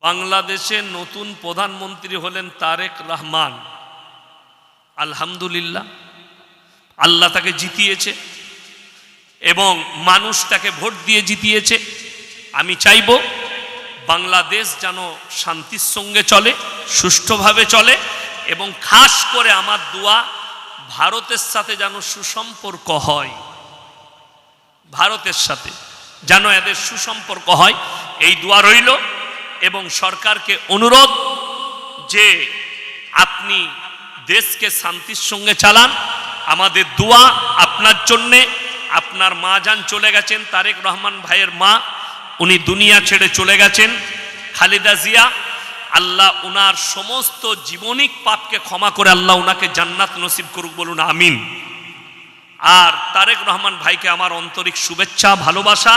বাংলাদেশে নতুন প্রধানমন্ত্রী হলেন তারেক রহমান। আলহামদুলিল্লাহ, আল্লাহ তাকে জিতিয়েছে এবং মানুষ তাকে ভোট দিয়ে জিতিয়েছে। আমি চাইব বাংলাদেশ যেন শান্তির সঙ্গে চলে, সুষ্ঠুভাবে চলে এবং খাস করে আমার দোয়া ভারতের সাথে যেন সুসম্পর্ক হয়, ভারতের সাথে যেন এদের সুসম্পর্ক হয়, এই দোয়া রইল। এবং সরকারকে অনুরোধ যে আপনি দেশকে শান্তির সঙ্গে চালান। আমাদের দোয়া আপনার জন্যে। আপনার মা যান চলে গেছেন, তারেক রহমান ভাইয়ের মা, উনি দুনিয়া ছেড়ে চলে গেছেন, খালেদা জিয়া। আল্লাহ উনার সমস্ত জীবনিক পাপকে ক্ষমা করে আল্লাহ উনাকে জান্নাত নসিব করুক, বলুন আমিন। আর তারেক রহমান ভাইকে আমার আন্তরিক শুভেচ্ছা, ভালোবাসা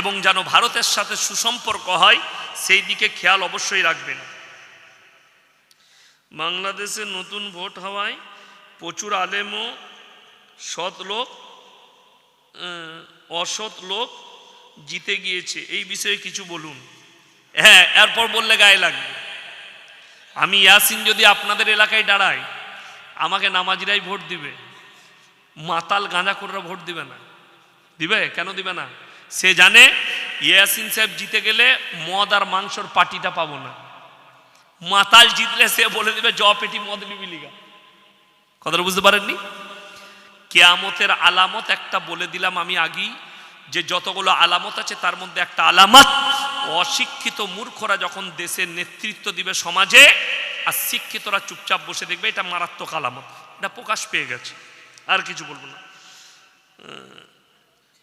এবং যেন ভারতের সাথে সুসম্পর্ক হয় সেই দিকে খেয়াল অবশ্যই রাখবেন। বাংলাদেশে নতুন ভোট হওয়ায় প্রচুর আলেম ও সৎ লোক অসৎ লোক জিতে গিয়েছে, এই বিষয়ে কিছু বলুন। হ্যাঁ, এরপর বললে গায়ে লাগবে। আমি ইয়াসিন যদি আপনাদের এলাকায় দাঁড়াই, আমাকে নামাজিরাই ভোট দিবে, মাতাল গাঁজাখোররা ভোট দিবে না। দিবে কেন দিবে না? সে জানে ইয়াসিন সাহেব জিতে গেলে মদ আর মাংসর পার্টিটা পাবো না। মাতাল জিতলে সে বলে দিবে জ পেটি মদ নিবি লিগা। কথাটা বুঝতে পারেননি? কিয়ামতের আলামত একটা বলে দিলাম আমি আগেই, যে যতগুলো আলামত আছে তার মধ্যে একটা আলামত, অশিক্ষিত মূর্খরা যখন দেশের নেতৃত্ব দিবে সমাজে, আর শিক্ষিতরা চুপচাপ বসে দেখবে, এটা মারাত্মক আলামত। এটা প্রকাশ পেয়ে গেছে, আর কিছু বলবো না।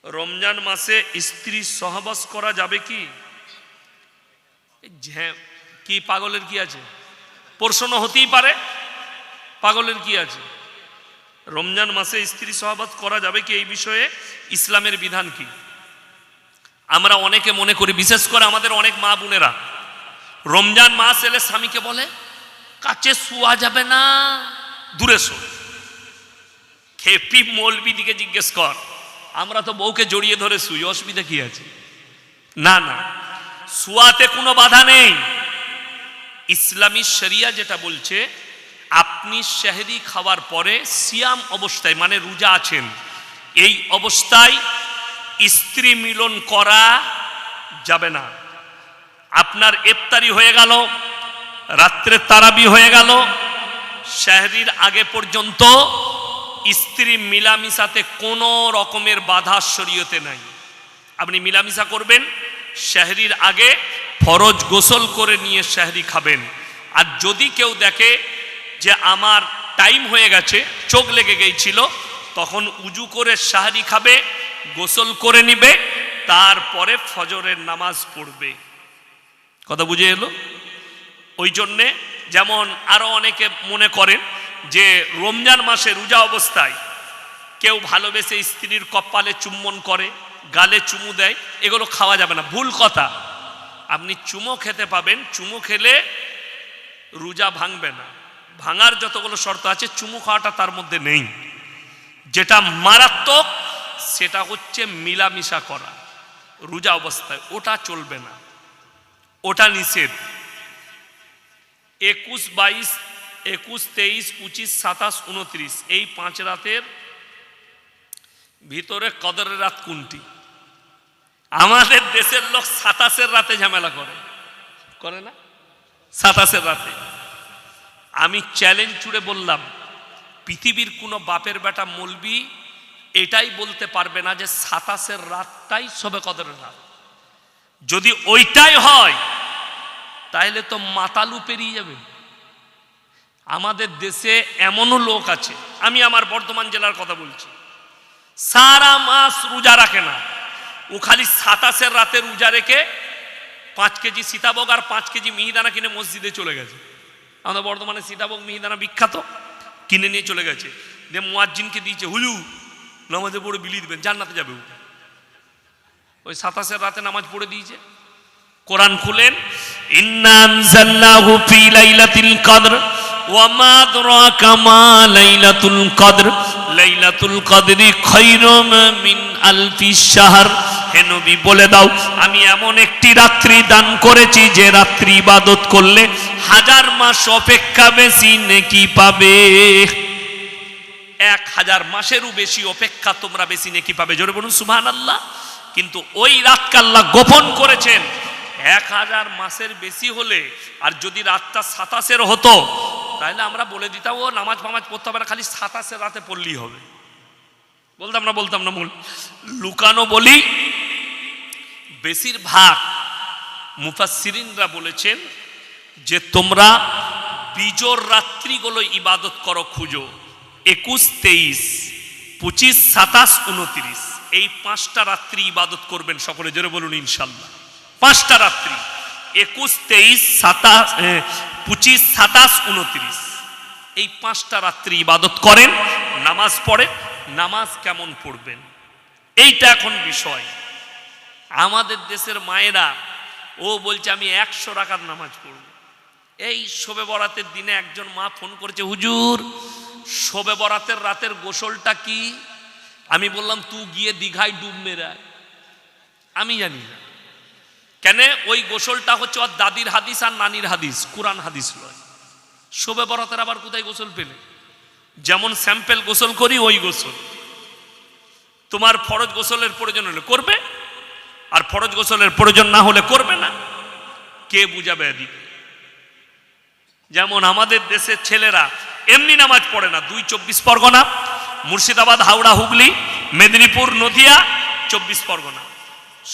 রমজান মাসে স্ত্রী সহবাস করা যাবে কি? কি পাগলের কি আছে? প্রশ্ন হতেই পারে, পাগলের কি আছে? রমজান মাসে স্ত্রী সহবাস করা যাবে কি, এই বিষয়ে ইসলামের বিধান কি? আমরা অনেকে মনে করি, বিশেষ করে আমাদের অনেক মা বোনেরা, রমজান মাস এলে স্বামীকে বলে কাছে শোয়া যাবে না, দূরে শো। খেপি মৌলবি দিকে জিজ্ঞেস কর, আমরা তো বউকে জড়িয়ে ধরে শুই, অসুবিধা কি আছে? না না, শোয়াতে কোনো বাধা নেই। ইসলামী শরিয়া যেটা বলছে, আপনি সেহরি খাওয়ার পরে সিয়াম অবস্থায়, মানে রোজা আছেন, এই অবস্থায় স্ত্রী মিলন করা যাবে না। আপনার ইফতারি হয়ে গেল, রাত্রে তারাবি হয়ে গেল, সেহরির আগে পর্যন্ত স্ত্রী মিলামিশাতে কোনো রকমের বাধা শরীয়তে নাই। আপনি মিলামিশা করবেন, সেহরির আগে ফরজ গোসল করে নিয়ে সেহরি খাবেন। আর যদি কেউ দেখে যে আমার টাইম হয়ে গেছে, চোখ লেগে গিয়েছিল, তখন উজু করে সেহরি খাবে, গোসল করে নিবে, তারপরে ফজরের নামাজ পড়বে। কথা বুঝে এলো? ওই জন্যে যেমন আরো অনেকে মনে করেন যে রমজান মাসে রোজা অবস্থায় কেউ ভালোবেসে স্ত্রীর কপালে চুম্বন করে, গালে চুমু দেয়, এগুলো খাওয়া যাবে না, ভুল কথা। আপনি চুমো খেতে পাবেন, চুমো খেলে রোজা ভাঙবে না। ভাঙার যতগুলো শর্ত আছে, চুমু খাওয়াটা তার মধ্যে নেই। যেটা মারাত্মক সেটা হচ্ছে মিলামিশা করা রোজা অবস্থায়, ওটা চলবে না, ওটা নিষেধ। 21, 22, 21, 23, 25, 27, 29 এই 5 রাতের ভিতরে কদরের রাত কোনটি? আমাদের দেশের লোক 27-এর রাতে ঝামেলা করে না? 27-এর রাতে আমি চ্যালেঞ্জ ছুড়ে বললাম, পৃথিবীর কোনো বাপের বেটা মৌলবি এটাই বলতে পারবে না যে 27-এর রাতটাই সবে কদরের রাত। যদি ওইটাই হয় তাহলে তো মাতালু পেরিয়ে যাবে। আমাদের দেশে এমনও লোক আছে, আমি আমার বর্ধমান জেলার কথা বলছি, সারা মাস রোজা রাখে না, ও খালি 27-এর রাতে রোজা রেখে 5 কেজি সীতাভোগ আর 5 কেজি মিহিদানা কিনে মসজিদে চলে গেছে। আমাদের বর্ধমানে সীতাভোগ মিহিদানা বিখ্যাত, কিনে নিয়ে চলে গেছে, দিয়ে মুয়াজ্জিনকে দিয়েছে, হুজুর নামাজে পড়ে বিলিয়ে দিবেন, জান্নাতে যাবে। ওই 27-এর রাতে নামাজ পড়ে দিয়েছে। কোরআন খুলেন, ইন্না আনজালনাহু ফি লাইলাতিল কদর ওয়া মা আদরাকা মা লাইলাতুল কদর লাইলাতুল কদরি খায়রুম মিন আলফি শাহর। হে নবী বলে দাও আমি এমন একটি রাত্রি দান করেছি যে রাত্রি ইবাদত করলে 1000 মাস অপেক্ষা বেশি নেকি পাবে। 1000 মাসেরও বেশি অপেক্ষা তোমরা বেশি নেকি পাবে। জোরে বলুন সুবহানাল্লাহ। কিন্তু ওই রাতকে আল্লাহ গোপন করেছেন। 1000 মাসের বেশি হলে, আর যদি রাতটা 27-এর হতো তাহলে আমরা বলে দিতাম ও নামাজ ফামাজ পড়তে হবে না, খালি 27-এর রাতে পড়লেই হবে। বলতাম না লুকানো বলি। বেশিরভাগ মুফাসসিরিনরা বলেছেন যে তোমরা বিজোর রাত্রিগুলো ইবাদত করো, খুঁজো। 21, 23, 25, 27, 29 এই 5টা রাত্রি ইবাদত করবেন সকলে। জোরে বলুন ইনশাআল্লাহ। 5টা রাত্রি 21, 23, 25, 27, 29 এই 5টা রাত্রি ইবাদত করেন, নামাজ পড়েন। নামাজ কেমন পড়বেন এইটা এখন বিষয়। আমাদের দেশের মায়েরা ও বলছে আমি 100 রাকাত নামাজ পড়ব। এই শবে বরাতের দিনে একজন মা ফোন করেছে, হুজুর শবে বরাতের রাতের গোসলটা কি? আমি বললাম তুই গিয়ে দীঘায় ডুব মেরে আয়। আমি জানি না কেন ওই গোসলটা হচ্ছে ওর দাদির হাদিস আর নানির হাদিস, কোরআন হাদিস নয়। শবে বরাতের আবার কোথায় গোসল পেলে? যেমন স্যাম্পেল গোসল করি ওই গোসল। তোমার ফরজ গোসলের প্রয়োজন হলে করবে, আর ফরজ গোসলের প্রয়োজন না হলে করবে না। কে বুঝাবে দিবে? যেমন আমাদের দেশের ছেলেরা এমনি নামাজ পড়ে না। 2 24 পরগনা, মুর্শিদাবাদ, হাওড়া, হুগলি, মেদিনীপুর, নদিয়া, 24 পরগনা।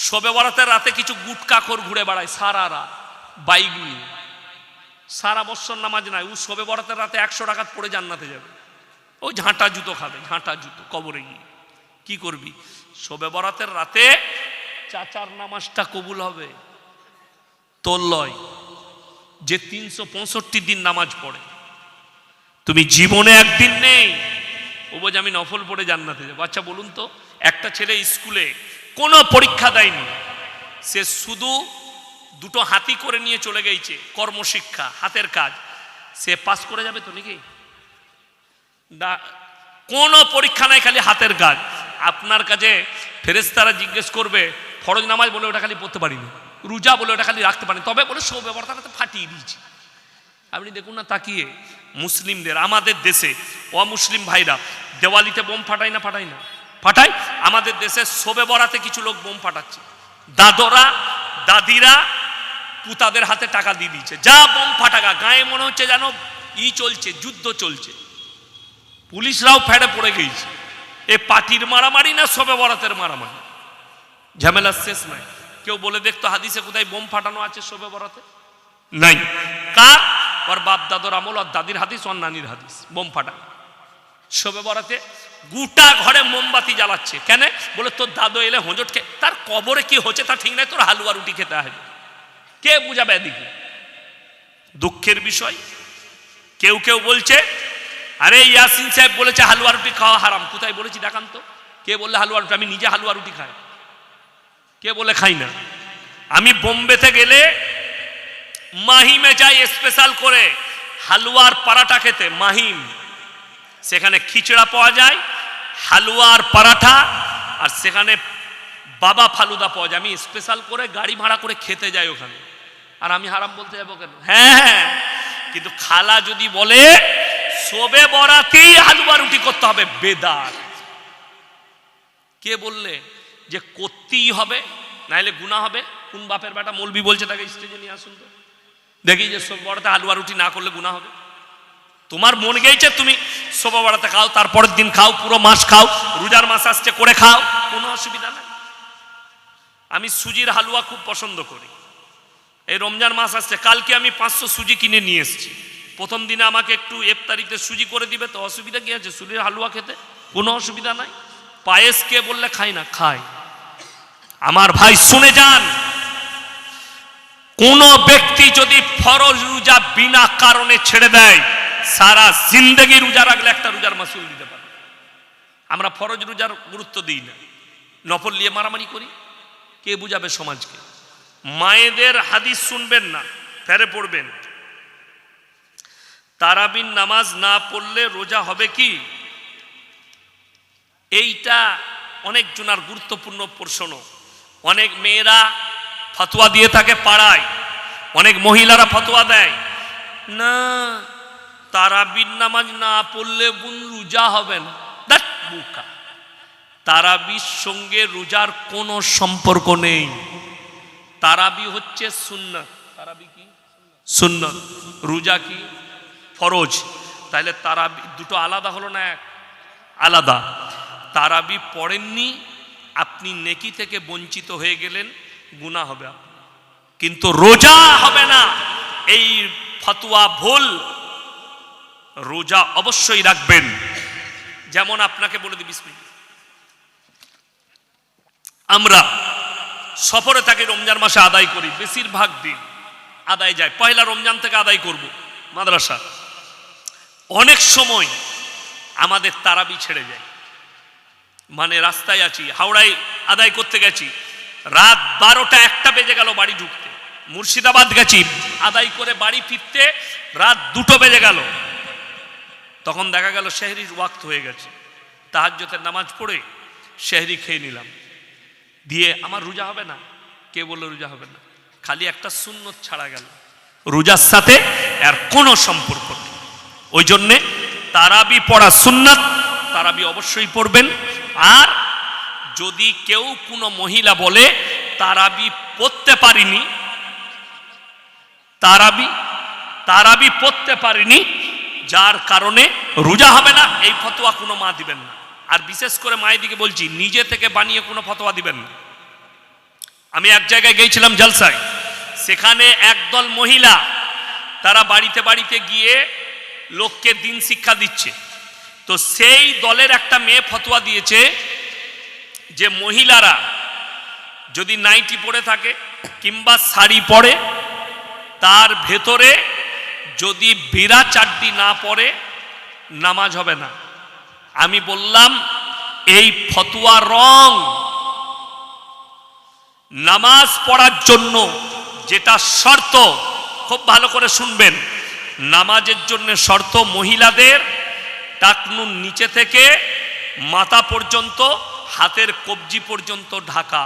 শবে বরাতের রাতে কিছু গুটকাখোর ঘুরে বেড়ায় সারা রাত বাইক নিয়ে, সারা বছর নামাজ নাই। ও শবে বরাতের রাতে 100 রাকাত পড়ে জান্নাতে যাবে। ও ঝাঁটা জুতো খাবে, ঝাঁটা জুতো কবরে গিয়ে। কি করবি? শবে বরাতের রাতে চাচার নামাজটা কবুল হবে তোর লয়, যে 365 দিন নামাজ পড়ে। তুমি জীবনে একদিন নেই ও বোঝে আমি নফল পড়ে জান্নাতে যাবো। আচ্ছা বলুন তো, একটা ছেলে স্কুলে কোনো পরীক্ষা দেয়নি, সে শুধু 2টো হাতি করে নিয়ে চলে গেছে কর্মশিক্ষা, হাতের কাজ, সে পাস করে যাবে তো নাকি? কোনো পরীক্ষা নাই, খালি হাতের কাজ। আপনার কাছে ফেরেশতারা জিজ্ঞেস করবে ফরজ নামাজ বলে ওটা খালি পড়তে পারিনি, রোজা বলে ওটা খালি রাখতে পারিনি, তবে বলে শবে বরাতটা ফাটিয়ে দিয়েছি। আপনি দেখুন না তাকিয়ে মুসলিমদের, আমাদের দেশে অমুসলিম ভাইরা দেওয়ালিতে বোম ফাটায় না? ফাটায় না? ফাটায়। আমাদের দেশে শবে বরাতে কিছু লোক বোম ফাটাচ্ছে। দাদরা দাদিরা পুতাদের হাতে টাকা দিয়ে দিচ্ছে, যা বোম ফাটাকা। গায়ে মনে হচ্ছে যেন চলছে, যুদ্ধ চলছে। পুলিশরাও ফেড়ে পড়ে গেছে। এ পার্টির মারামারি না শবে বরাতের মারামারি? ঝামেলার শেষ নাই। কেউ বলে দেখতো হাদিসে কোথায় বোম ফাটানো আছে শবে বরাতে? নাই। কার? ওর বাপ দাদর আমল, আর দাদির হাদিস, ওর নানির হাদিস। বোম ফাটা শবে বরাতে গোটা ঘরে মোমবাতি জ্বালাচ্ছে। কেন? বলে তোর দাদু এলে হোঁজট খেয়ে, তার কবরে কি হচ্ছে তা ঠিক নাই, তোর হালুয়া রুটি খেতে হবে। কে বুঝাবে এদিকে? দুঃখের বিষয় কেউ কেউ বলছে আরে ইয়াসিন সাহেব বলেছে হালুয়া রুটি খাওয়া হারাম। কোথায় বলেছি দেখান তো? কে বললে হালুয়া রুটি? আমি নিজে হালুয়া রুটি খাই। কে বলে খাই না? আমি বোম্বেতে গেলে মাহিমে যাই স্পেশাল করে হালুয়ার পরাঠা খেতে। মাহিম, সেখানে খিচড়া পাওয়া যায়, হালুয়ার পরাঠা, আর সেখানে বাবা ফালুদা পাওয়া যায়। আমি স্পেশাল করে গাড়ি ভাড়া করে খেতে যাই ওখানে। আর আমি হারাম বলতে যাবো কেন? হ্যাঁ, কিন্তু খালা যদি বলে শবে বরাতেই হালুয়া রুটি করতে হবে, বেদাত। কে বললে যে করতেই হবে নাইলে গুনাহ হবে? কোন বাপের বেটা মৌলবি বলছে তাকে স্টেজে নিয়ে আসুন তো দেখি যে শবে বরাতে হালুয়া রুটি না করলে গুনাহ হবে। তোমার মন গেছে তুমি শবে বরাতে খাও, তারপরের দিন খাও, পুরো মাস খাও, রোজার মাস আসছে করে খাও, কোনো অসুবিধা নাই। আমি সুজির হালুয়া খুব পছন্দ করি। এই রমজান মাস আসছে, কালকে আমি 500 সুজি কিনে নিয়ে এসেছি। প্রথম দিনে আমাকে একটু ইফতারিতে সুজি করে দিবে, তো অসুবিধা কি আছে? সুজির হালুয়া খেতে কোনো অসুবিধা নাই। পায়েস কে বললে খাই না? খাই। আমার ভাই শুনে যান, কোন ব্যক্তি যদি ফরজ রোজা বিনা কারণে ছেড়ে দেয়, সারা জিন্দেগি রোজা রাখলে একটা রোজার মাসুল দিতে পারে। আমরা ফরজ রোজার গুরুত্ব দিই না, নফল নিয়ে মারামারি করি। কে বুঝাবে সমাজকে? মায়েদের হাদিস শুনবেন না, ফেরে পড়বেন। তারাবির নামাজ না পড়লে রোজা হবে কি? এইটা অনেক জনার গুরুত্বপূর্ণ প্রশ্ন। অনেক মেয়েরা ফতোয়া দিয়ে থাকে পাড়ায়, অনেক মহিলারা ফতোয়া দেয় না তারাবির নামাজ না পড়লে বোন রোজা হবে না। দ্যাট বোকা। তারাবির সঙ্গে রোজার কোনো সম্পর্ক নেই। তারাবি হচ্ছে সুন্নাত। তারাবি কি? সুন্নাত। রোজা কি? ফরজ। তাহলে তারাবি দুটো আলাদা হলো না? এক আলাদা। তারাবি পড়েননি, আপনি নেকি থেকে বঞ্চিত হয়ে গেলেন, গুনাহ হবে আপনার, কিন্তু রোজা হবে না। এই ফতোয়া ভুল। রোজা অবশ্যই রাখবেন। যেমন আপনাকে বলে দিই, বিসমিল্লাহ, আমরা সফরে থাকি, রমজান মাসে আদায় করি, বেশিরভাগ দিন আদায় যায়, পয়লা রমজান থেকে আদায় করব মাদ্রাসা। অনেক সময় আমাদের তারাবি ছেড়ে যায়, মানে রাস্তায় আছি, হাওড়ায় আদায় করতে গেছি, রাত 12টা 1টা বেজে গেল বাড়ি ঢুকতে। মুর্শিদাবাদ গেছি, আদায় করে বাড়ি ফিরতে রাত 2টো বেজে গেল। তখন দেখা গেল সেহরির ওয়াক্ত হয়ে গেছে। তাহাজ্জুদের নামাজ পড়ে সেহরি খেয়ে নিলাম, দিয়ে আমার রোজা হবে না। কে বললো রোজা হবে না? খালি একটা সুন্নত ছাড়া গেল, রোজার সাথে আর কোনো সম্পর্ক নেই। ওই জন্যে তারাবি পড়া সুন্নাত, তারাবি অবশ্যই পড়বেন। আর যদি কেউ কোনো মহিলা বলে তারাবি পড়তে পারিনি, তারাবি পড়তে পারিনি, যার কারণে রোজা হবে না, এই ফতোয়া কোনো মা দিবেন না। আর বিশেষ করে মায়েদিকে বলছি, নিজে থেকে বানিয়ে কোনো ফতোয়া দিবেন না। আমি এক জায়গায় গিয়েছিলাম জলসায়, সেখানে একদল মহিলা তারা বাড়িতে বাড়িতে গিয়ে লোককে দিন শিক্ষা দিচ্ছে। তো সেই দলের একটা মেয়ে ফতোয়া দিয়েছে যে মহিলারা যদি নাইটি পরে থাকে কিংবা শাড়ি পরে, তার ভেতরে যদি বিরা চাড্ডি না পরে নামাজ হবে না। আমি বললাম এই ফতোয়া রং। নামাজ পড়ার জন্য যেটা শর্ত, খুব ভালো করে শুনবেন, নামাজের জন্য শর্ত মহিলাদের টাকনুর নিচে থেকে মাথা পর্যন্ত, হাতের কবজি পর্যন্ত ঢাকা।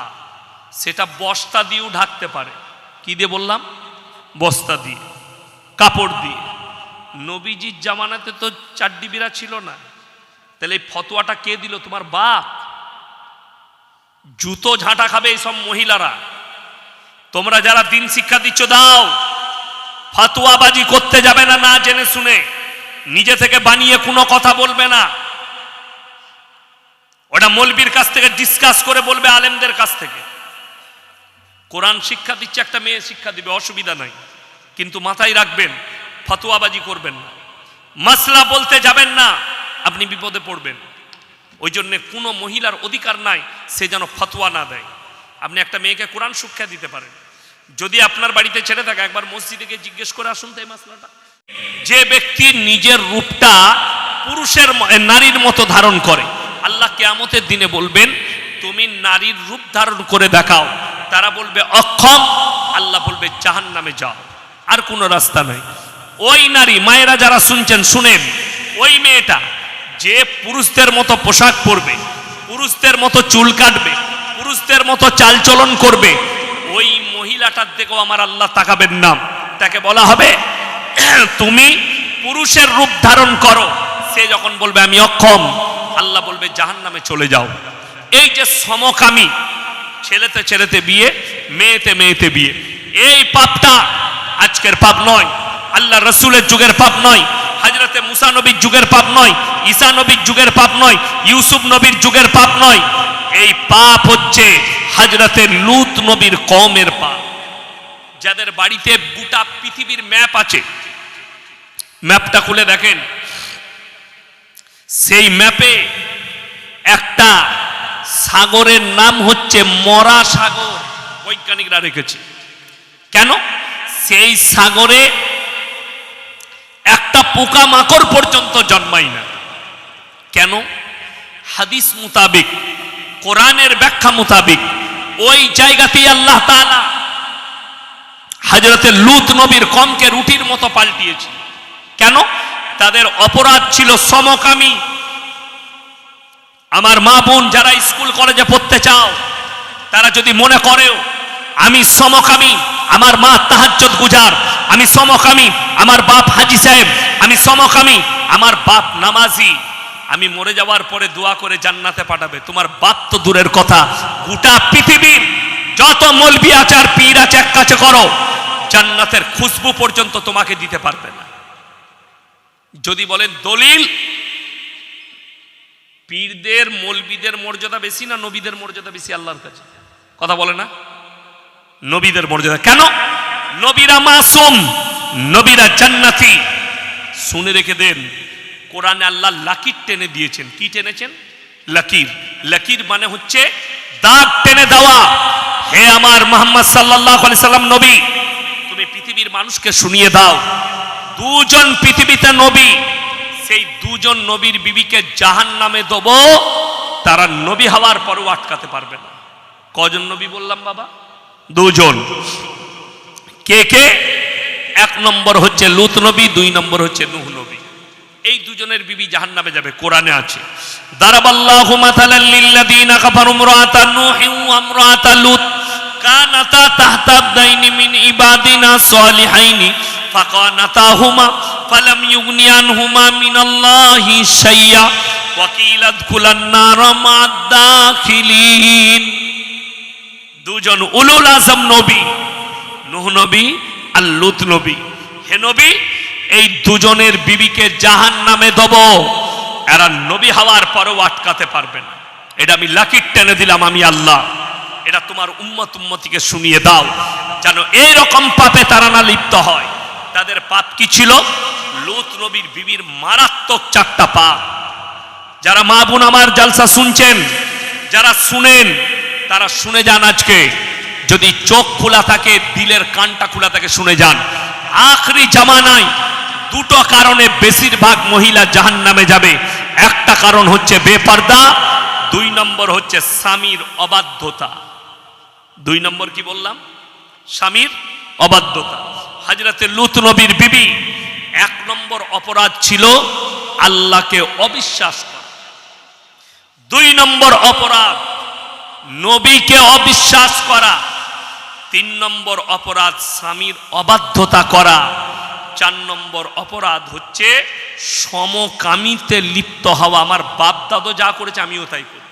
সেটা বস্তা দিয়েও ঢাকতে পারে। কি দিয়ে বললাম? বস্তা দিয়ে, কাপড় দিয়ে। নবীজির জামানাতে তো চাড্ডি বিরা ছিল না। তাহলে এই ফতোয়াটা কে দিল? তোমার বাপ। জুতো ঝাঁটা খাবে এইসব মহিলারা। তোমরা যারা দিন শিক্ষা দিচ্ছ দাও, ফতোয়াবাজি করতে যাবে না, না জেনে শুনে নিজে থেকে বানিয়ে কোনো কথা বলবে না। ওটা মৌলবীর কাছ থেকে ডিসকাস করে বলবে, আলেমদের কাছ থেকে। কোরআন শিক্ষা দিচ্ছে একটা মেয়ে, শিক্ষা দিবে, অসুবিধা নাই, কিন্তু মাথায় রাখবেন ফতোয়াবাজি করবেন না, মাসলা বলতে যাবেন না, আপনি বিপদে পড়বেন। ওই জন্য কোনো মহিলার অধিকার নাই সে যেন ফতোয়া না দেয়। আপনি একটা মেয়েকে কোরআন শিক্ষা দিতে পারেন, যদি আপনার বাড়িতে ছেড়ে থাকে, একবার মসজিদে গিয়ে জিজ্ঞেস করে আসুন তো এই মাসলাটা। যে ব্যক্তি নিজের রূপটা পুরুষের নারীর মতো ধারণ করে, আল্লাহ কিয়ামতের দিনে বলবেন তুমি নারীর রূপ ধারণ করে দেখাও। তারা বলবে অক্ষম, আল্লাহ বলবে জাহান্নামে যাও, আর কোনো রাস্তা নাই। ওই নারী, মায়েরা যারা শুনছেন শুনেন, ওই মেয়েটা যে পুরুষদের মতো পোশাক পরবে, পুরুষদের মতো চুল কাটবে, পুরুষদের মতো চালচলন করবে, ওই মহিলাটার দিকেও আমার আল্লাহ তাকাবেন না। তাকে বলা হবে তুমি পুরুষের রূপ ধারণ করো। সে যখন বলবে আমি অক্ষম, আল্লাহ বলবে জাহান্নামে চলে যাও। এই যে সমকামী, ছেলেতে ছেলেতে বিয়ে, মেয়েতে মেয়েতে বিয়ে, এই পাপটা আজকের পাপ নয়, আল্লাহ রসুলের যুগের পাপ নয়, হযরতে মুসা নবীর যুগের পাপ নয়, ঈসা নবীর যুগের পাপ নয়, ইউসুফ নবীর যুগের পাপ নয়। এই পাপ হচ্ছে হযরতে লূত নবীর কওমের পাপ। যাদের বাড়িতে গোটা পৃথিবীর ম্যাপ আছে, ম্যাপটা খুলে দেখেন, সেই ম্যাপে একটা সাগরের নাম হচ্ছে মরা সাগর, বৈজ্ঞানিকরা রেখেছে। কেন? সেই সাগরে একটা পোকা মাকড় পর্যন্ত জন্মায় না। কেন? হাদিস মোতাবেক, কোরআনের ব্যাখ্যা মোতাবেক ওই জায়গাতেই আল্লাহ তাআলা হযরতে লূত নবীর কওমকে রুটির মতো পাল্টিয়েছে। কেন? তাদের অপরাধ ছিল সমকামী। আমার মা বোন যারা স্কুল কলেজে পড়তে চাও, তারা যদি মনে করেও আমি সমকামী, আমার মা তাহাজ্জুদ গুজার, আমি সমকামী, আমার বাপ হাজী সাহেব, আমি সমকামী, আমার বাপ নামাজি, আমি মরে যাওয়ার পরে দোয়া করে জান্নাতে পাঠাবে, তোমার বাপ তো দূরের কথা, গোটা পৃথিবীর যত মৌলবি আছে আর পীর আছে এক কাছে করো, জান্নাতের খুশবু পর্যন্ত তোমাকে দিতে পারবে না। যদি বলেন দলিল, পীরদের মৌলবিদের মর্যাদা বেশি না নবীদের মর্যাদা বেশি আল্লাহর কাছে? কথা বলে না? নবীদের মর্যাদা। কেন? নবীরা মাসুম, নবীরা জান্নাতি। শুনে রেখে দেন, কোরআনে আল্লাহ লাকির টেনে দিয়েছেন। কি টেনেছেন? লাকির। লাকির মানে হচ্ছে দাগ টেনে দেওয়া। হে আমার মুহাম্মদ সাল্লাল্লাহু আলাইহি সাল্লাম নবী, তুমি পৃথিবীর মানুষকে শুনিয়ে দাও, দুজন পৃথিবীতে নবী, সেই দুজন নবীর বিবিকে জাহান্নামে দেব, তারা নবী হওয়ার পরও আটকাতে পারবে না। কজন নবী বললাম বাবা? দুজন। কে কে? এক নম্বর হচ্ছে লূত নবী, দুই নম্বর হচ্ছে নূহ নবী। এই দুজনের বিবি জাহান্নামে যাবে, কোরআনে আছে। দারাবাল্লাহু মাসালাল লিল্লাযীনা কাফারু ইমরাআতা নূহিন ওয়া ইমরাআতা লূত কানাতা তাহতা আবদাইনি মিন ইবাদিনা সালিহাইনি ফাকানাতাহুমা ফালাম ইউগনি আনহুমা মিনাল্লাহি শাইয়্যা ওয়া কিলা আদখুলান নারা মা'আদ দাখিলিন। দুজন উলুল আযম নবী, নূহ নবী আর লূত নবী। হে নবী, এই দুজনের বিবিকে জাহান্নামে দেব, এরা নবী হওয়ার পরেও আটকাতে পারবে না। এটা আমি লাকির টেনে দিলাম, আমি আল্লাহ। এটা তোমার উম্মত উম্মতিকে শুনিয়ে দাও, যেন এইরকম পাপে তারা না লিপ্ত হয়। তাদের পাপ কি ছিল? লূত নবীর বিবির মারাত্মক 4টা পাপ। যারা মা বোন আমার জালসা শুনছেন, যারা শুনেন, তারা শুনে যান। আজকে যদি চোখ খোলা থাকে, দিলের কানটা খোলা থাকে, শুনে যান। আখরি জামানায় দুটো কারণে বেশিরভাগ মহিলা জাহান্নামে যাবে। একটা কারণ হচ্ছে বেপর্দা, দুই নম্বর হচ্ছে স্বামীর অবাধ্যতা। দুই নম্বর কি বললাম? স্বামীর অবাধ্যতা। হযরতে লূত নবীর বিবি 1 নম্বর অপরাধ ছিল আল্লাহকে অবিশ্বাস করা। 2 নম্বর অপরাধ নবীকে অবিশ্বাস করা। 3 নম্বর অপরাধ স্বামীর অবাধ্যতা করা। 4 নম্বর অপরাধ হচ্ছে সমকামিতে লিপ্ত হওয়া। আমার বাপ দাদু যা করেছে আমিও তাই করি।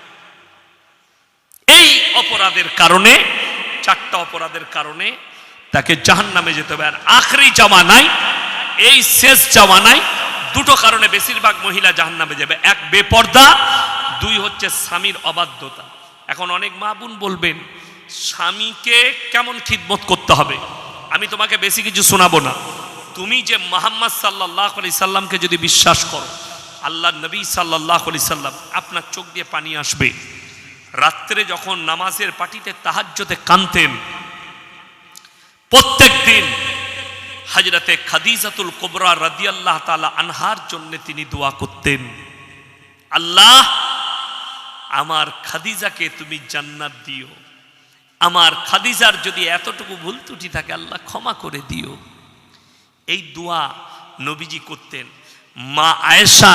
এই অপরাধের কারণে, 4টা অপরাধের কারণে তাকে জাহান্নামে যেতে হবে। আর আখরি জামানায়, এই শেষ জামানায় দুটো কারণে বেশিরভাগ মহিলা জাহান্নামে যাবে। 1 বেপর্দা, 2 হচ্ছে স্বামীর অবাধ্যতা। এখন অনেক মা বোন বলবেন, স্বামীকে কেমন খিদমত করতে হবে? আমি তোমাকে বেশি কিছু শোনাবো না। তুমি যে মুহাম্মদ সাল্লাল্লাহু আলাইহি সাল্লামকে যদি বিশ্বাস করো, আল্লাহর নবী সাল্লাল্লাহু আলাইহি সাল্লাম, আপনার চোখ দিয়ে পানি আসবে। রাত্রে যখন নামাজের পাটিতে তাহাজ্জুদে কাঁদতেন, প্রত্যেক দিন হযরতে খাদিজাতুল কুবরা রাদিয়াল্লাহু তাআলা আনহার জন্য তিনি দোয়া করতেন, আল্লাহ আমার খাদিজাকে তুমি জান্নাত দিও, আমার খাদিজার যদি এতটুকু ভুল ত্রুটি থাকে আল্লাহ ক্ষমা করে দিও। এই দোয়া নবীজি করতেন। মা আয়েশা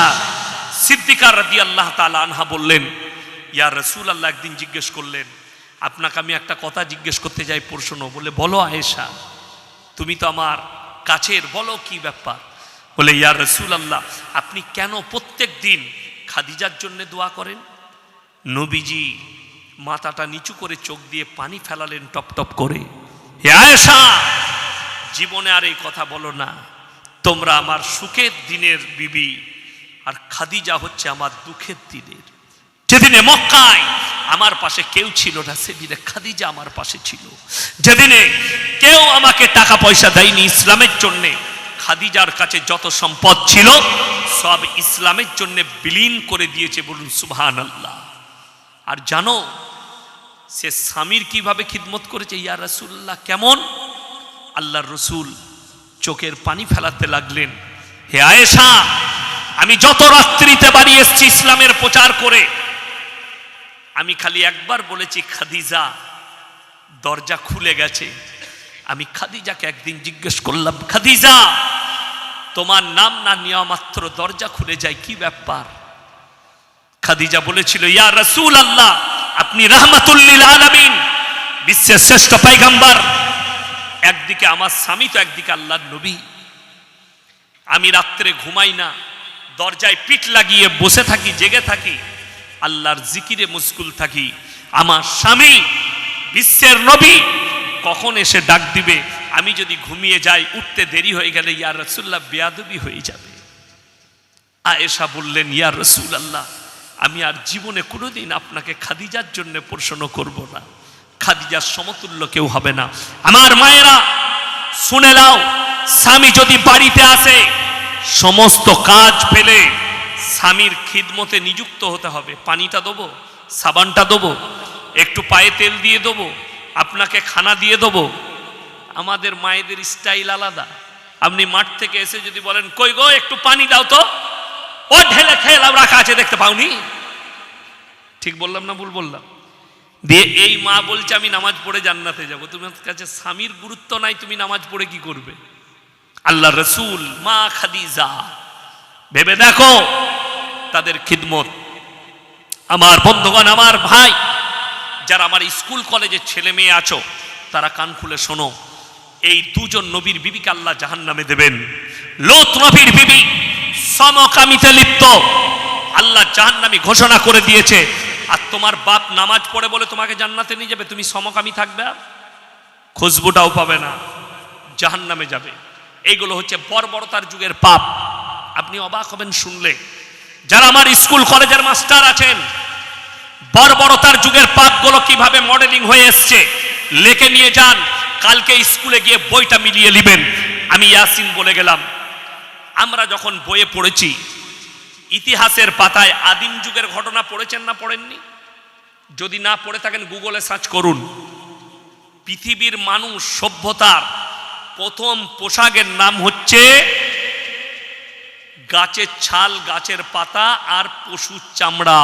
সিদ্দিকা রাদিয়াল্লাহু তাআলা আনহা বললেন, ইয়া রাসূলুল্লাহ, একদিন জিজ্ঞেস করলেন, আপনাকে আমি একটা কথা জিজ্ঞেস করতে চাই, প্রশ্ন। বলে, বলো আয়েশা, তুমি তো আমার কাছের, বলো কি ব্যাপার? বলে, ইয়া রাসূলুল্লাহ, আপনি কেন প্রত্যেক দিন খাদিজার জন্য দোয়া করেন? নবীজি মাথাটা নিচু করে চোখ দিয়ে পানি ফেলালেন টপ টপ করে। হে আয়েশা, জীবনে আর এই কথা বলো না, তোমরা আমার সুখের দিনের বিবি, আর খাদিজা হচ্ছে আমার দুঃখের দিনের। যেদিনে মক্কায় আমার পাশে কেউ ছিল না, সেদিনে খাদিজা আমার পাশে ছিল। যেদিনে কেউ আমাকে টাকা পয়সা দেয়নি ইসলামের জন্য, খাদিজার কাছে যত সম্পদ ছিল সব ইসলামের জন্য বিলীন করে দিয়েছে। বলুন সুবহানাল্লাহ। আর জানো সে স্বামীর কিভাবে খিদমত করেছে? ইয়া রাসূলুল্লাহ, কেমন? আল্লাহর রসুল চোখের পানি ফেলাতে লাগলেন, হে আয়েশা, আমি যত রাত্রিতে বাড়ি এসেছি ইসলামের প্রচার করে, আমি খালি একবার বলেছি খাদিজা, দরজা খুলে গেছে। আমি খাদিজাকে একদিন জিজ্ঞেস করলাম, খাদিজা, তোমার নাম না নেওয়া মাত্র দরজা খুলে যায়, কি ব্যাপার? খাদিজা বলেছিল, ইয়া রাসূলুল্লাহ, আপনি রাহমাতুল লিল আলামিন, বিশ্বের শ্রেষ্ঠ পয়গম্বর। একদিকে আমার স্বামী তো একদিকে আল্লাহর নবী। আমি রাত্রে ঘুমাই না, দরজায় পিঠ লাগিয়ে বসে থাকি, জেগে থাকি, আল্লাহর জিকিরে মশগুল থাকি। আমার স্বামী বিশ্বের নবী কখন এসে ডাক দিবে, আমি যদি ঘুমিয়ে যাই, উঠতে দেরি হয়ে গেলে ইয়া রাসূলুল্লাহ বেয়াদবি হয়ে যাবে। আয়েশা বললেন, ইয়া রাসূলুল্লাহ, আমি আর জীবনে কোনোদিন আপনাকে খাদিজার জন্য প্রশ্ন করব না, খাদিজার সমতুল্য কেউ হবে না। আমার মায়েরা শুনে নাও, স্বামী যদি বাড়িতে আসে, সমস্ত কাজ ফেলে স্বামীর খিদমতে নিযুক্ত হতে হবে। পানিটা দেবো, সাবানটা দেবো, একটু পায়ে তেল দিয়ে দেবো, আপনাকে খানা দিয়ে দেবো। আমাদের মায়েদের স্টাইল আলাদা। আপনি মাঠ থেকে এসে যদি বলেন, কই গো একটু পানি দাও তো, ও ঢেলে খেয়ে লাউ রাখা আছে, দেখতে পাওনি? ঠিক বললাম না ভুল বললাম? দিয়ে এই মা বলছে আমি নামাজ পড়ে জান্নাতে যাব। তোমার কাছে স্বামীর গুরুত্ব নাই, তুমি নামাজ পড়ে কি করবে? আল্লাহ রসুল, মা খাদিজা, ভেবে দেখো তাদের খিদমত। আমার বন্ধুগণ, আমার ভাই, যারা আমার স্কুল কলেজের ছেলে মেয়ে আছো, তারা কান খুলে শোনো। এই দুজন নবীর বিবিকে আল্লাহ জাহান্নামে দেবেন। লূত নবীর বিবি সমকামিতে লিপ্ত, আল্লাহ জাহান্নামী ঘোষণা করে দিয়েছে। আর তোমার বাপ নামাজ পড়ে বলে তোমাকে জান্নাতে নিয়ে যাবে, তুমি সমকামী থাকবে, আর খুশবুটাও পাবে না, জাহান্নামে যাবে। এইগুলো হচ্ছে বর্বরতার যুগের পাপ। আপনি অবাক হবেন শুনলে। যারা আমার স্কুল কলেজের মাস্টার আছেন, বর্বরতার যুগের পাপগুলো কিভাবে মডেলিং হয়ে এসছে লেখে নিয়ে যান, কালকে স্কুলে গিয়ে বইটা মিলিয়ে নেবেন। আমি ইয়াসিন বলে গেলাম, আমরা যখন বইয়ে পড়েছি, ইতিহাসের পাতায় আদিম যুগের ঘটনা পড়েছেন না পড়েননি? যদি না পড়ে থাকেন গুগলে সার্চ করুন। পৃথিবীর মানুষ সভ্যতার প্রথম পোশাকের নাম হচ্ছে গাছের ছাল, গাছের পাতা আর পশুর চামড়া।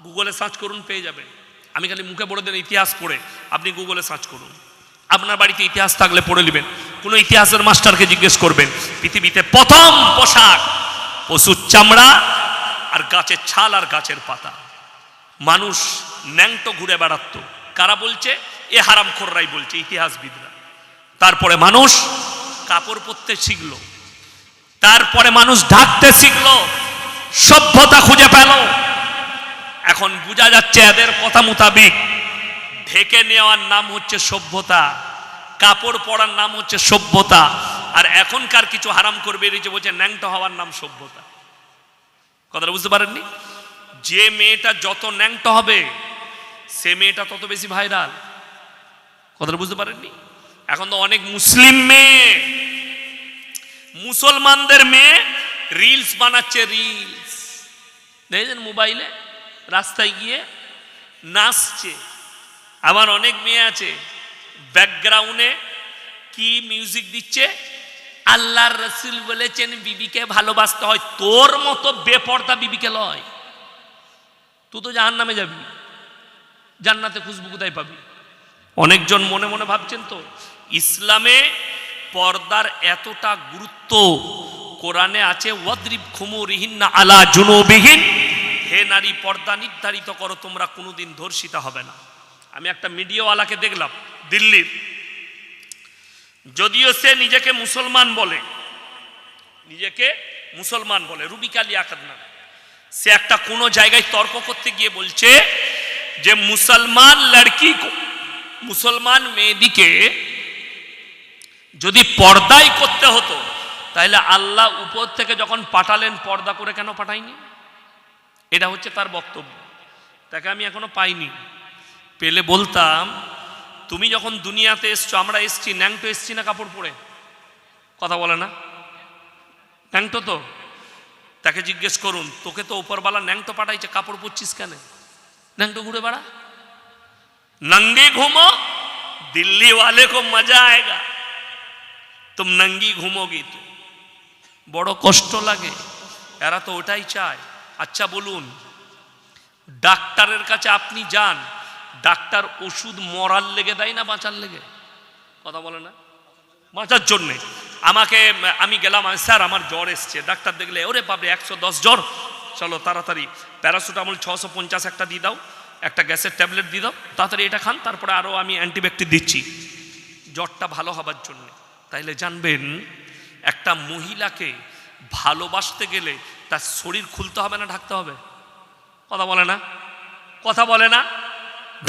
গুগলে সার্চ করুন, পেয়ে যাবেন। আমি খালি মুখে বলে দেন ইতিহাস পড়ে, আপনি গুগলে সার্চ করুন। আপনার বাড়িতে ইতিহাস থাকলে পড়ে নেবেন, কোনো ইতিহাসের মাস্টারকে জিজ্ঞেস করবেন। পৃথিবীতে প্রথম পোশাক পশুর চামড়া আর গাছের ছাল আর গাছের পাতা। মানুষ ন্যাংটো ঘুরে বেড়াতো। কারা বলছে? এ হারামখোররাই বলছে, ইতিহাসবিদরা। তারপরে মানুষ কাপড় পরতে শিখলো, তারপরে মানুষ ঢাকতে শিখলো, সভ্যতা খুঁজে পেল। এখন বোঝা যাচ্ছে এদের কথা মোতাবিক ঢেকে নেওয়ার নাম হচ্ছে সভ্যতা, কাপড় পরার নাম হচ্ছে সভ্যতা। আর এখনকার কিছু হারাম করবে বেরিয়েছে, বলছে ন্যাংটো হওয়ার নাম সভ্যতা। কথাটা বুঝতে পারেননি? যে মেয়েটা যত ন্যাংটো হবে, সে মেয়েটা তত বেশি ভাইরাল। কথাটা বুঝতে পারেননি? এখন তো অনেক মুসলিম মেয়ে, মুসলমানদের মেয়ে রিলস বানাচ্ছে, রিলস দেখেছেন মোবাইলে, রাস্তায় গিয়ে নাচছে। আবার অনেক মেয়ে আছে ব্যাকগ্রাউন্ডে কি মিউজিক দিচ্ছে, আল্লাহর রাসূল বলেছেন বিবিকে ভালোবাসতে হয়। তোর মতো বেপরদা বিবিকে লয়, তুই তো জাহান্নামে যাবি, জান্নাতে খুশবু কোথায় পাবি? অনেকজন মনে মনে ভাবছেন তো ইসলামে পর্দার এতটা গুরুত্ব। কোরআনে আছে ওয়াদরিব খুমুরিহিন্না আলা জুনুবিহিন, হে নারী পর্দা নির্ধারিত করো, তোমরা কোনোদিন ধর্ষিতা হবে না। আমি একটা মিডিয়াওয়ালাকে দেখলাম দিল্লির, যদিও সে নিজেকে মুসলমান বলে, রুবিকা লিয়াকত না, সে একটা কোনো জায়গায় তর্ক করতে গিয়ে বলছে যে মুসলমান মেয়েদিকে যদি পর্দাই করতে হতো, তাহলে আল্লাহ উপর থেকে যখন পাঠালেন পর্দা করে কেন পাঠায়নি? এটা হচ্ছে তার বক্তব্য। তাকে আমি এখনো পাইনি, পেলে বলতাম তুমি যখন দুনিয়াতে এসছো, আমরা এসছি ন্যাংটো এসছি না কাপড় পরে? কথা বলে না? ন্যাংটো তো। তাকে জিজ্ঞেস করুন, তোকে তো উপরওয়ালা ন্যাংটো পাঠাইছে, কাপড় পরছিস কেন? ন্যাংটো ঘুরে বেড়া, नंगे घूमो, दिल्ली वाले को मजा आएगा, तुम नंगी घूमोगी तो বড় কষ্ট লাগে। এরা তো ওটাই চায়। আচ্ছা বলুন, ডাক্তারের কাছে আপনি যান, ডাক্তার ওষুধ মরার লেগে দেয় না বাঁচার লেগে? কথা বলে না? বাঁচার জন্যে। আমি গেলাম, স্যার আমার জ্বর এসছে। ডাক্তার দেখলে ওরে বাপরে 110 জ্বর, চলো তাড়াতাড়ি প্যারাসিটামল 650 একটা দিয়ে দাও, একটা গ্যাসের ট্যাবলেট দিয়ে দাও, তাড়াতাড়ি এটা খান, তারপরে আরও আমি অ্যান্টিবায়োটিক দিচ্ছি জ্বরটা ভালো হবার জন্য। তাইলে জানবেন একটা মহিলাকে ভালোবাসতে গেলে তার শরীর খুলতে হবে না ঢাকতে হবে? কথা বলে না, কথা বলে না,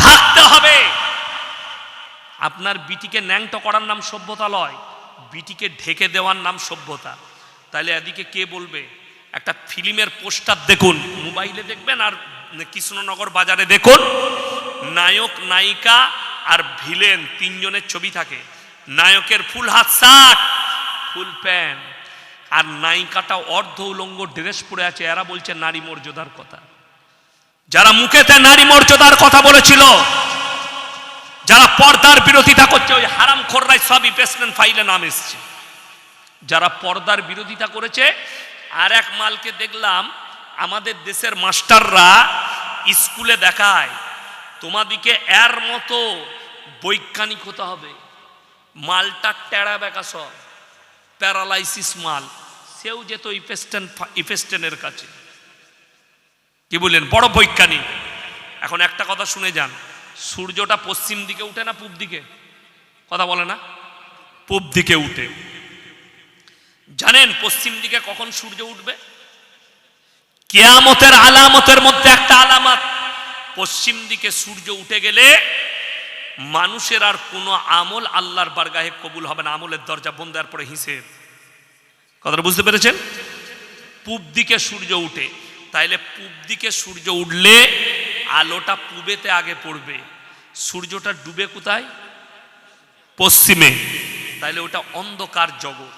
ঢাকতে হবে। আপনার বিটিকে ন্যাংটো করার নাম সভ্যতা লয়, বিটিকে ঢেকে দেওয়ার নাম সভ্যতা। তাহলে এদিকে কে বলবে? একটা ফিল্মের পোস্টার দেখুন, মোবাইলে দেখবেন আর কৃষ্ণনগর বাজারে দেখুন, নায়ক নায়িকা আর ভিলেন তিনজনের ছবি থাকে। নায়কের ফুল হাত শার্ট ফুল প্যান্ট, আর নায়িকাটা অর্ধ উলঙ্গ ড্রেস পরে আছে। এরা বলছে নারী মর্যাদার কথা। যারা মুখেতে নারী মর্যাদার কথা বলেছিল, যারা পর্দার বিরোধিতা করছে, ওই হারামখোররাই সব ইনভেস্টমেন্ট ফাইলে নাম এসছে। যারা পর্দার বিরোধিতা করেছে, আর এক মালকে দেখলাম আমাদের দেশের মাস্টাররা স্কুলে দেখায়, তোমাদিকে এর মতো বৈজ্ঞানিক হতে হবে। মালটা টেরা বেকা সব প্যারালাইসিস মাল, সেও যেত ইফেস্টেনের কাছে। কি বললেন? বড় বৈজ্ঞানিক। এখন একটা কথা শুনে যান, সূর্যটা পশ্চিম দিকে উঠে না পূব দিকে? কথা বলে না, পূব দিকে উঠে। জানেন পশ্চিম দিকে কখন সূর্য উঠবে? কিয়ামতের আলামতের মধ্যে একটা আলামত, পশ্চিম দিকে সূর্য উঠে গেলে মানুষের আর কোনো আমল আল্লাহর বারগাহে কবুল হবে না, আমলের দরজা বন্ধ। দেওয়ার পরে হিসেব। কথাটা বুঝতে পেরেছেন? পূব দিকে সূর্য উঠে, তাইলে পূব দিকে সূর্য উঠলে আলোটা পূবেতে আগে পড়বে, সূর্যটা ডুবে কোথায়? পশ্চিমে। তাইলে ওটা অন্ধকার জগৎ,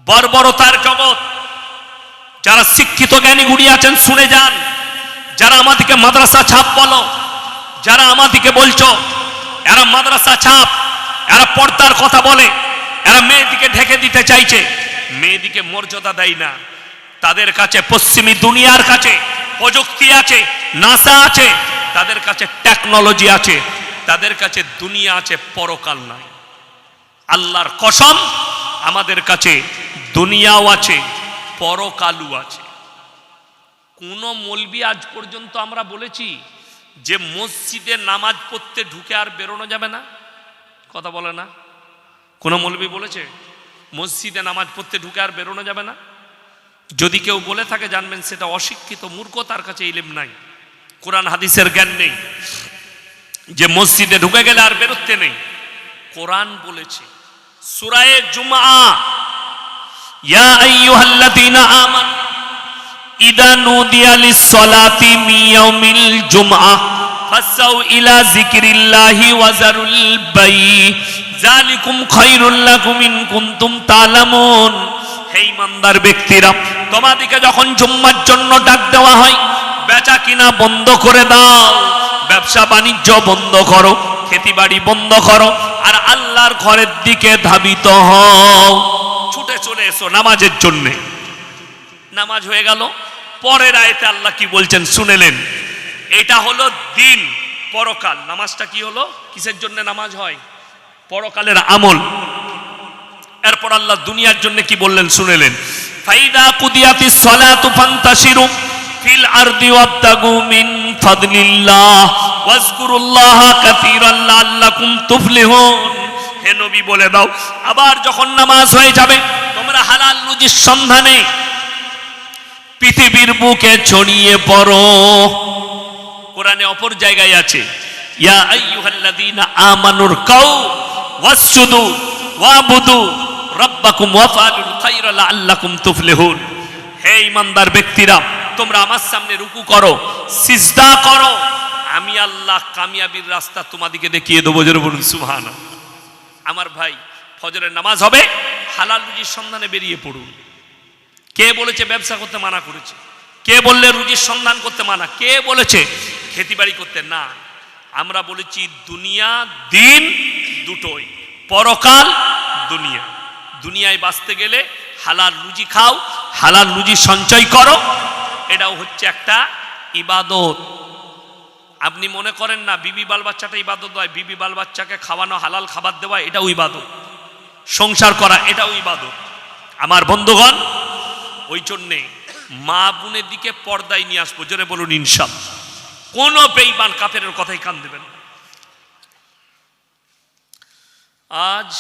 বর্বরতার জগৎ। যারা শিক্ষিত জ্ঞানী গুণী আছেন শুনে যান, যারা আমাদেরকে মাদ্রাসা ছাপ বলো, যারা আমাদেরকে বলছো এরা মাদ্রাসা ছাপ, এরা পর্দার কথা বলে, এরা মেয়েদিকে ঢেকে দিতে চাইছে, মেয়েদিকে মর্যাদা দেয় না, তাদের কাছে পশ্চিমী দুনিয়ার কাছে প্রযুক্তি আছে, নাসা আছে, তাদের কাছে টেকনোলজি আছে, তাদের কাছে দুনিয়া আছে, পরকাল নাই। আল্লাহর কসম, আমাদের কাছে দুনিয়াও আছে, পরকালও আছে। কোন মৌলবি আজ পর্যন্ত আমরা বলেছি যে মসজিদে নামাজ পড়তে ঢুকে আর বেরোনো যাবে না? কথা বলে না। কোন মৌলবি বলেছে মসজিদে নামাজ পড়তে ঢুকে আর বেরোনো যাবে না? যদি কেউ বলে থাকে জানবেন সেটা অশিক্ষিত মূর্খ, তার কাছে ইলম নাই, কোরআন হাদিসের জ্ঞান নেই, যে মসজিদে ঢুকে গেলে আর বেরোতে নেই। কোরআন বলেছে সূরা জুমআ, ইয়া আইয়ুহাল্লাযীনা আমানু ইযা নুদিয়া লিস-সালাতি মিন ইয়াউমিল জুমআ ফাসাউ ইলা যিকরিল্লাহি ওয়া যারুল বাই যালিকুম খায়রুল লাকুম ইন কুনতুম তা'লামুন। হে ঈমানদার ব্যক্তিরা, তোমাদেরকে যখন জুম্মার জন্য ডাক দেওয়া হয়, বেচা কিনা বন্ধ করে দাও, ব্যবসা বাণিজ্য বন্ধ করো, খেতিবাড়ি বন্ধ করো, আর আল্লাহর ঘরের দিকে ধাবিত হও। ছুটে চলে এসো নামাজের জন্যে। নামাজ হয়ে গেল, পরের আয়াতে আল্লাহ কি বলছেন শুনেলেন? এটা হলো দিন, পরকাল। নামাজটা কি হলো? কিসের জন্য নামাজ হয়? পরকালের আমল। এরপর আল্লাহ দুনিয়ার জন্য কি বললেন শুনেলেন? ফাইদা কুদিয়াতিস সালাতু ফান্তাশিরু ফিল আরদি ওয়াবতাগু মিন ফাদলিল্লাহ ওয়াজকুরুল্লাহা কাসীরান লাআল্লাকুম তুফলিহুন। হে নবী বলে দাও, আবার যখন নামাজ হয়ে যাবে, তোমরা হালাল রুজির সন্ধানে পৃথিবীর বুকে ছড়িয়ে পড়ো। কোরআনে অপর জায়গায় আছে, ইয়া আইয়ুহাল্লাযীনা আমানুর কাউ ওয়াসজুদু ওয়াবুদু রাব্বাকুম ওয়াফআলুল খায়রা লাআল্লাকুম তুফলিহুন। হে ঈমানদার ব্যক্তিরা, তোমরা আমার সামনে রুকু করো, সিজদা করো, আমি আল্লাহ কামিয়াবির রাস্তা তোমাদেরকে দেখিয়ে দেবো। জোরে বলুন সুবহানাল্লাহ। আমার ভাই, ফজরের নামাজ হবে, হালাল রুজির সন্ধানে বেরিয়ে পড়ুন। কে বলেছে ব্যবসা করতে মানা করেছে? কে বললে রুজির সন্ধান করতে মানা? কে বলেছে খেতিবাড়ি করতে না? আমরা বলেছি দুনিয়া দিন দুটোই, পরকাল দুনিয়া। দুনিয়ায় বাঁচতে গেলে হালাল রুজি খাও, হালাল রুজি সঞ্চয় করো, এটাও হচ্ছে একটা ইবাদত। আপনি মনে করেন না বিবি বাল বাচ্চাটা ইবাদত হয়? বিবি বাল বাচ্চাকে খাওয়ানো, হালাল খাবার দেওয়া, এটাও ইবাদত। সংসার করা, এটাও ইবাদত। আমার বন্ধুগণ, ওই জন্যে মা বোনের দিকে পর্দায় নিয়ে আসবো। জোরে বলুন ইনশাআল্লাহ। কোনো বেঈমান কাফেরের কথাই কান দেবেন না। আজ